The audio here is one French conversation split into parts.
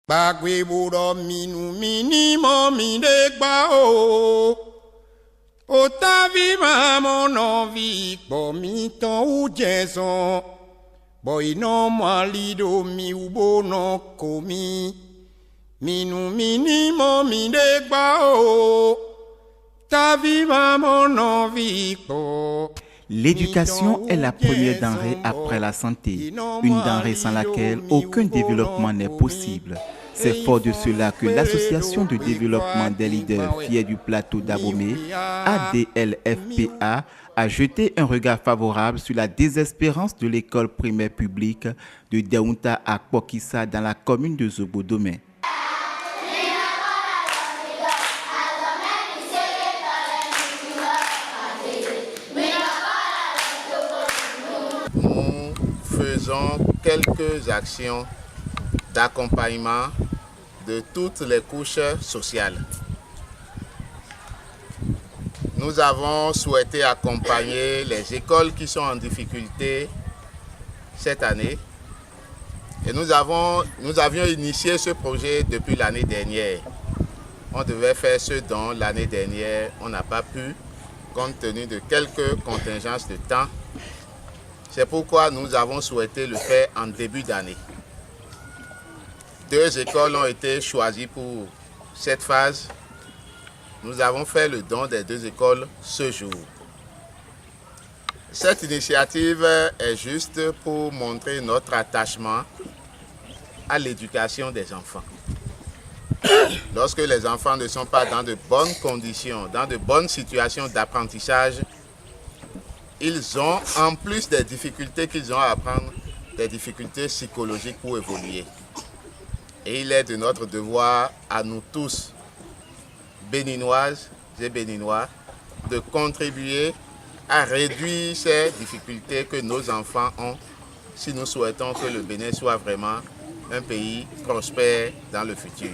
Bagwe buro minu minimo midegba o. Otavi mamono vi bomito ujeso. Boy no malido mi ubo no komi. Minu minimo midegba o. Tavi mamono vi bo. L'éducation est la première denrée après la santé, une denrée sans laquelle aucun développement n'est possible. C'est fort de cela que l'Association de développement des leaders fiers du plateau d'Abomey, ADLFPA, a jeté un regard favorable sur la désespérance de l'école primaire publique de Daounta à Kpokissa dans la commune de Zobo-Domé. Nous faisons quelques actions d'accompagnement de toutes les couches sociales. Nous avons souhaité accompagner les écoles qui sont en difficulté cette année et nous avions initié ce projet depuis l'année dernière. On devait faire ce don l'année dernière, on n'a pas pu compte tenu de quelques contingences de temps. C'est pourquoi nous avons souhaité le faire en début d'année. 2 écoles ont été choisies pour cette phase. Nous avons fait le don des 2 écoles ce jour. Cette initiative est juste pour montrer notre attachement à l'éducation des enfants. Lorsque les enfants ne sont pas dans de bonnes conditions, dans de bonnes situations d'apprentissage, ils ont, en plus des difficultés qu'ils ont à apprendre, des difficultés psychologiques pour évoluer. Et il est de notre devoir à nous tous, béninoises et béninois, de contribuer à réduire ces difficultés que nos enfants ont si nous souhaitons que le Bénin soit vraiment un pays prospère dans le futur.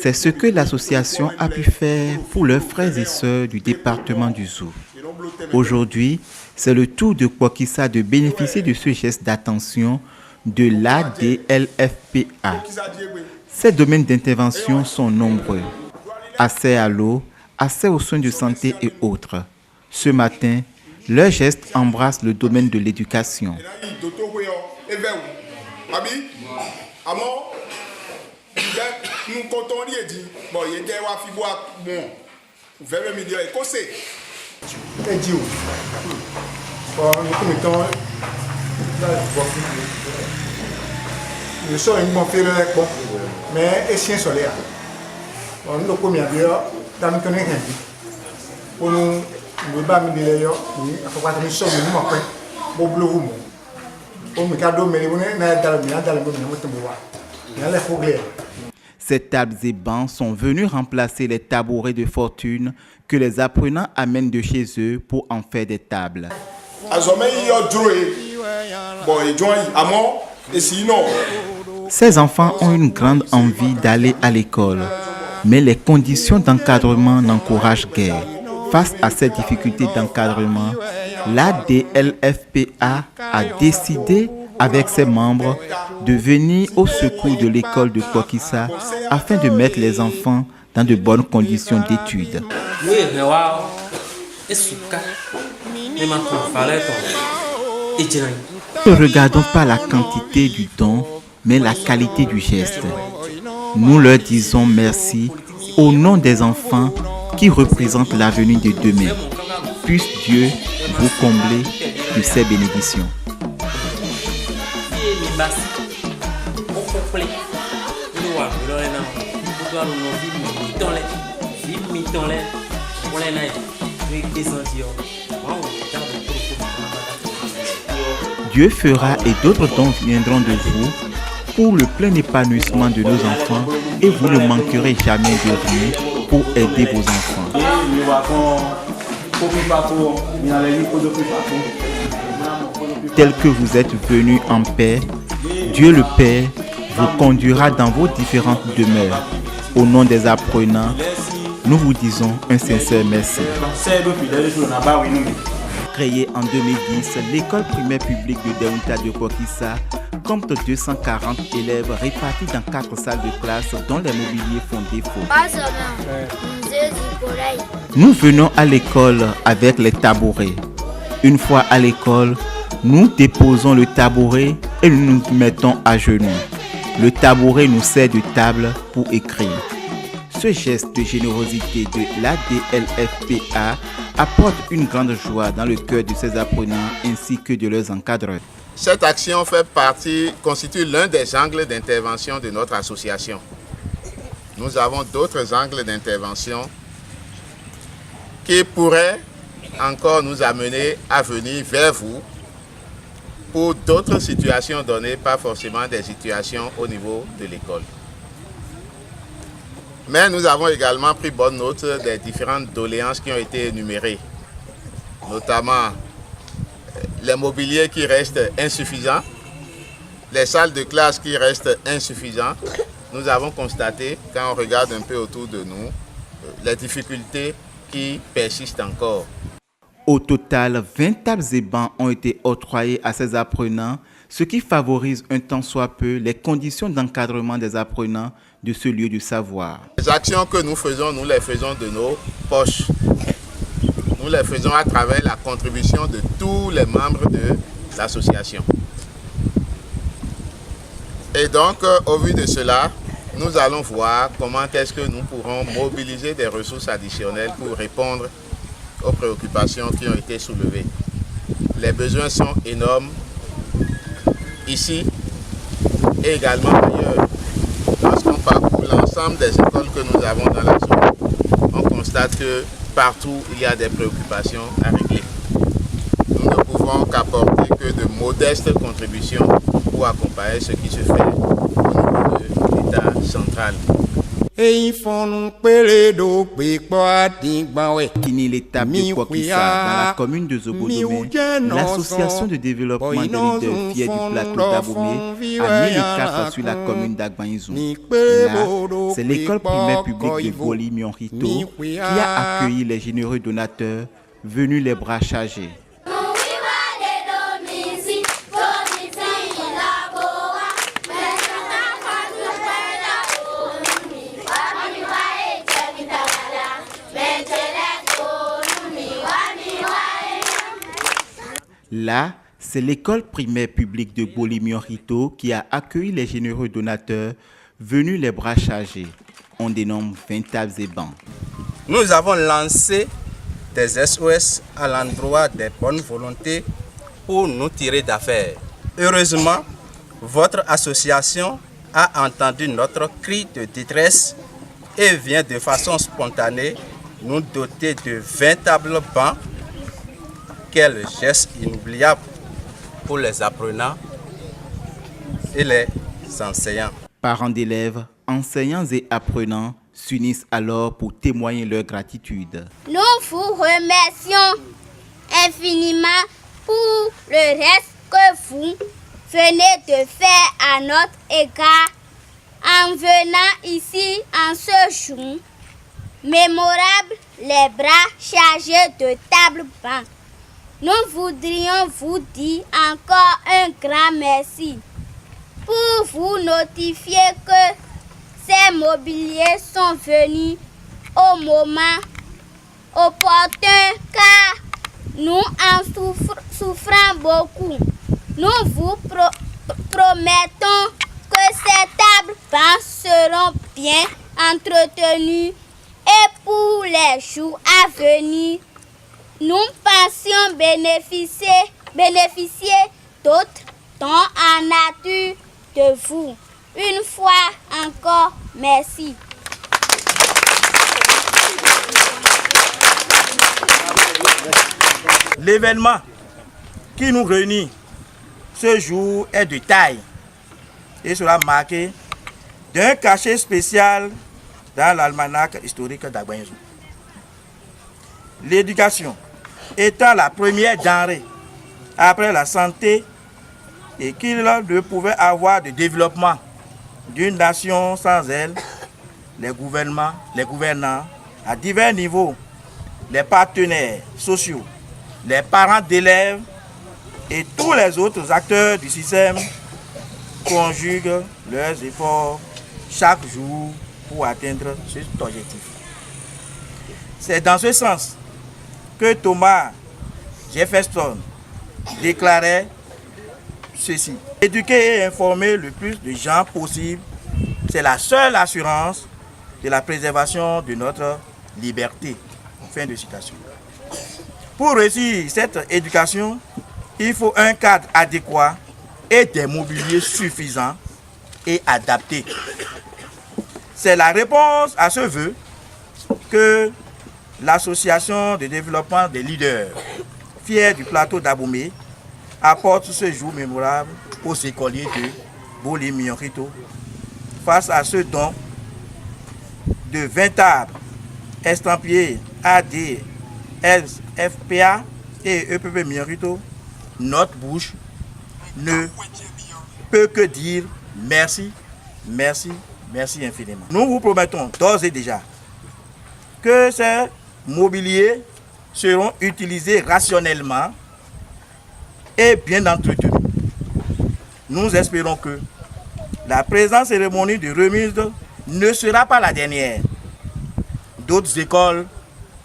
C'est ce que l'association a pu faire pour leurs frères et sœurs du département du Zou. Aujourd'hui, c'est le tour de Kpokissa de bénéficier de ce geste d'attention de l'ADLFPA. Ces domaines d'intervention sont nombreux. Accès à l'eau, accès aux soins de santé et autres. Ce matin, leur geste embrasse le domaine de l'éducation. Ces tables et bancs sont venus remplacer les tabourets de fortune que les apprenants amènent de chez eux pour en faire des tables. Ces enfants ont une grande envie d'aller à l'école, mais les conditions d'encadrement n'encouragent guère. Face à ces difficultés d'encadrement, l'ADLFPA a décidé avec ses membres de venir au secours de l'école de Kpokissa afin de mettre les enfants dans de bonnes conditions d'études. Ne regardons pas la quantité du don, mais la qualité du geste. Nous leur disons merci au nom des enfants qui représentent l'avenir de demain. Puisse Dieu vous combler de ses bénédictions. Dieu fera et d'autres dons viendront de vous pour le plein épanouissement de nos enfants et vous ne manquerez jamais de rien pour aider vos enfants. Tel que vous êtes venus en paix, Dieu le Père vous conduira dans vos différentes demeures. Au nom des apprenants, nous vous disons un sincère merci. Créée en 2010, l'école primaire publique de Deunta de Kokissa compte 240 élèves répartis dans 4 salles de classe dont les mobiliers font défaut. Nous venons à l'école avec les tabourets. Une fois à l'école, nous déposons le tabouret et nous nous mettons à genoux. Le tabouret nous sert de table pour écrire. Ce geste de générosité de l'ADLFPA apporte une grande joie dans le cœur de ces apprenants ainsi que de leurs encadreurs. Cette action constitue l'un des angles d'intervention de notre association. Nous avons d'autres angles d'intervention qui pourraient encore nous amener à venir vers vous pour d'autres situations données, pas forcément des situations au niveau de l'école. Mais nous avons également pris bonne note des différentes doléances qui ont été énumérées, notamment les mobiliers qui restent insuffisants, les salles de classe qui restent insuffisantes. Nous avons constaté, quand on regarde un peu autour de nous, les difficultés qui persistent encore. Au total, 20 tables et bancs ont été octroyés à ces apprenants, ce qui favorise un tant soit peu les conditions d'encadrement des apprenants de ce lieu de savoir. Les actions que nous les faisons de nos poches. Nous les faisons à travers la contribution de tous les membres de l'association. Et donc, au vu de cela, nous allons voir comment est-ce que nous pourrons mobiliser des ressources additionnelles pour répondre aux préoccupations qui ont été soulevées. Les besoins sont énormes ici et également ailleurs. Lorsqu'on parcourt l'ensemble des écoles que nous avons dans la zone, on constate que partout il y a des préoccupations à régler. Nous ne pouvons qu'apporter que de modestes contributions pour accompagner ce qui se fait au niveau de l'État central. Kini l'étape de Kokissa, dans la commune de Zobodomé, l'association de développement des leaders fiers du plateau d'Abomey a mis le cap sur la commune d'Agbanizou. Là, c'est l'école primaire publique de Boli Mionrito qui a accueilli les généreux donateurs venus les bras chargés. Là, c'est l'école primaire publique de Boli Mionrito qui a accueilli les généreux donateurs venus les bras chargés. On dénomme 20 tables et bancs. Nous avons lancé des SOS à l'endroit des bonnes volontés pour nous tirer d'affaire. Heureusement, votre association a entendu notre cri de détresse et vient de façon spontanée nous doter de 20 tables bancs. Quel geste inoubliable pour les apprenants et les enseignants. Parents d'élèves, enseignants et apprenants s'unissent alors pour témoigner leur gratitude. Nous vous remercions infiniment pour le reste que vous venez de faire à notre égard en venant ici en ce jour mémorable, les bras chargés de tables bancs. Nous voudrions vous dire encore un grand merci pour vous notifier que ces mobiliers sont venus au moment opportun car nous en souffrons beaucoup. Nous vous promettons que ces tables bancs seront bien entretenues et pour les jours à venir, nous pensions bénéficier d'autres dons en nature de vous. Une fois encore, merci. L'événement qui nous réunit ce jour est de taille. et sera marqué d'un cachet spécial dans l'almanach historique d'Agbanyezu. L'éducation étant la première denrée après la santé et qu'il ne pouvait avoir de développement d'une nation sans elle, les gouvernants à divers niveaux, les partenaires sociaux, les parents d'élèves et tous les autres acteurs du système conjuguent leurs efforts chaque jour pour atteindre cet objectif. C'est dans ce sens que Thomas Jefferson déclarait ceci: éduquer et informer le plus de gens possible, c'est la seule assurance de la préservation de notre liberté. Fin de citation. Pour réussir cette éducation, il faut un cadre adéquat et des mobiliers suffisants et adaptés. C'est la réponse à ce vœu que l'Association de développement des leaders, fière du plateau d'Abomey, apporte ce jour mémorable aux écoliers de Boli-Miorito face à ce don de 20 arbres estampillés AD, FPA et EPP Miorito. Notre bouche ne peut que dire merci, merci, merci infiniment. Nous vous promettons d'ores et déjà que ces mobiliers seront utilisés rationnellement et bien entretenus. Nous espérons que la présente cérémonie de remise ne sera pas la dernière. D'autres écoles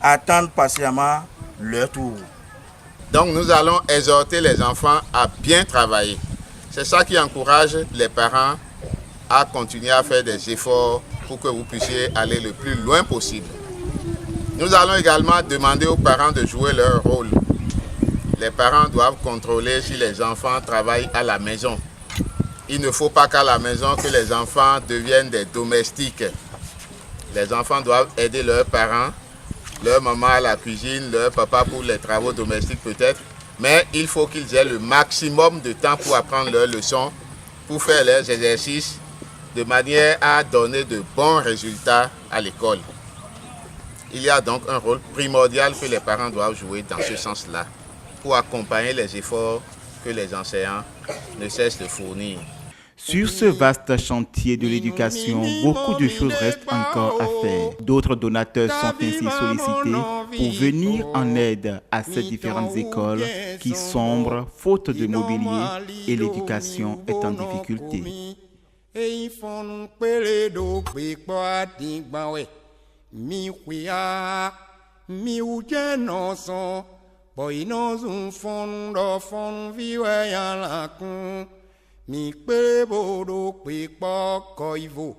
attendent patiemment leur tour. Donc nous allons exhorter les enfants à bien travailler. C'est ça qui encourage les parents à continuer à faire des efforts pour que vous puissiez aller le plus loin possible. Nous allons également demander aux parents de jouer leur rôle. Les parents doivent contrôler si les enfants travaillent à la maison. Il ne faut pas qu'à la maison que les enfants deviennent des domestiques. Les enfants doivent aider leurs parents, leur maman à la cuisine, leur papa pour les travaux domestiques peut-être, mais il faut qu'ils aient le maximum de temps pour apprendre leurs leçons, pour faire leurs exercices, de manière à donner de bons résultats à l'école. Il y a donc un rôle primordial que les parents doivent jouer dans ce sens-là, pour accompagner les efforts que les enseignants ne cessent de fournir. Sur ce vaste chantier de l'éducation, beaucoup de choses restent encore à faire. D'autres donateurs sont ainsi sollicités pour venir en aide à ces différentes écoles qui sombrent faute de mobilier et l'éducation est en difficulté. Mi kpe bodo kpe kpo koivo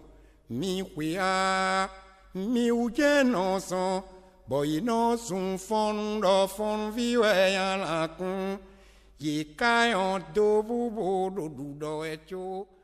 mi kwea mi uje no so boy no sun fon do fon viwe ya la kun ye kai on do bu bodo du do echo